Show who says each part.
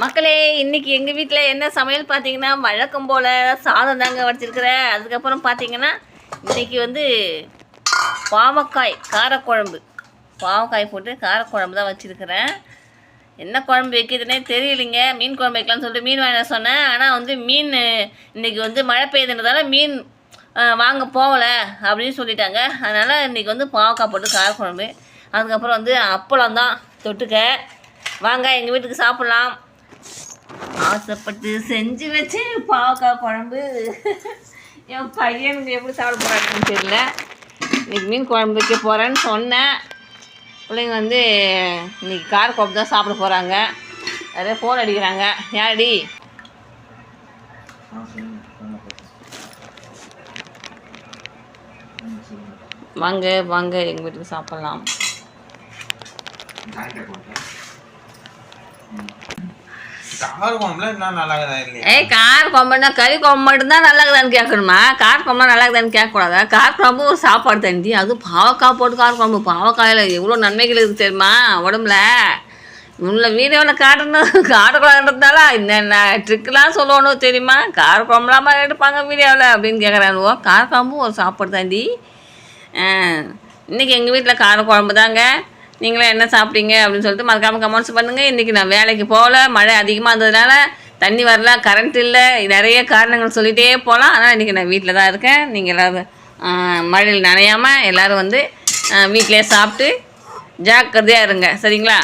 Speaker 1: மக்களே, இன்றைக்கி எங்கள் வீட்டில் என்ன சமையல் பார்த்தீங்கன்னா, வழக்கம் போல் சாதம் தாங்க வடிச்சிருக்கிறேன். அதுக்கப்புறம் பார்த்தீங்கன்னா, இன்றைக்கி வந்து பாவக்காய் காரக்குழம்பு, பாவக்காய் போட்டு காரக்குழம்பு தான் வச்சுருக்கிறேன். என்ன குழம்பு வைக்கிறதுனே தெரியலைங்க. மீன் குழம்பு வைக்கலாம்னு சொல்லிட்டு மீன் வாங்க சொன்னேன். ஆனால் வந்து மீன் இன்றைக்கி வந்து மழை பெய்யுதுன்றதால மீன் வாங்க போகலை அப்படின்னு சொல்லிட்டாங்க. அதனால் இன்றைக்கி வந்து பாவக்காய் போட்டு காரக்குழம்பு. அதுக்கப்புறம் வந்து அப்பளம் தான் தொட்டுக்க. வாங்க எங்கள் வீட்டுக்கு சாப்பிட்லாம். ஆசைப்பட்டு செஞ்சு வச்சு பாவக்காய் குழம்பு என் பையனுக்கு எப்படி சாப்பிட போகிறாங்கன்னு தெரியல. இன்றைக்கி மீன் குழம்பு வைக்க போகிறேன்னு சொன்னேன். பிள்ளைங்க வந்து இன்றைக்கி காரக்குழம்பு தான் சாப்பிட போகிறாங்க. நிறைய ஃபோன் அடிக்கிறாங்க. யாரடி? வாங்க வாங்க எங்கள் வீட்டுக்கு சாப்பிட்லாம். கார குழம்புனா கறி குழம்பு மட்டும்தான் நல்லா இருக்குதான்னு கேட்கணுமா? கார குழம்புனா நல்லா இருக்குதான்னு கேட்கக்கூடாதா? கார குழம்பு ஒரு சாப்பாடு தண்டி, அதுவும் பாவக்காய் போட்டு கார குழம்பு. பாவக்காயில் எவ்வளோ நன்மைகள் இருக்குது தெரியுமா உடம்புல? இவ்வளோ வீடியோவில் காட்டக்கூடாதுன்றதுனால என்னென்ன ட்ரிக்கெலாம் சொல்லணும் தெரியுமா? கார குழம்புலாமா எடுப்பாங்க வீடியோவில் அப்படின்னு கேட்குறானுவோ. கார குழம்பு ஒரு சாப்பாடு தாண்டி. இன்றைக்கி எங்கள் வீட்டில் கார குழம்பு தாங்க. நீங்களே என்ன சாப்பிட்டீங்க அப்படின்னு சொல்லிட்டு மறக்காமல் கமெண்ட்ஸ் பண்ணுங்கள். இன்றைக்கி நான் வேலைக்கு போகல, மழை அதிகமாக இருந்ததுனால தண்ணி வரல, கரண்ட் இல்லை, நிறைய காரணங்கள் சொல்லிகிட்டே போகலாம். ஆனால் இன்றைக்கி நான் வீட்டில் தான் இருக்கேன். நீங்கள் எல்லோரும் மழையில் நனையாமல் எல்லோரும் வந்து வீட்டிலே சாப்பிட்டு ஜாக்கிரதையாக இருங்க, சரிங்களா?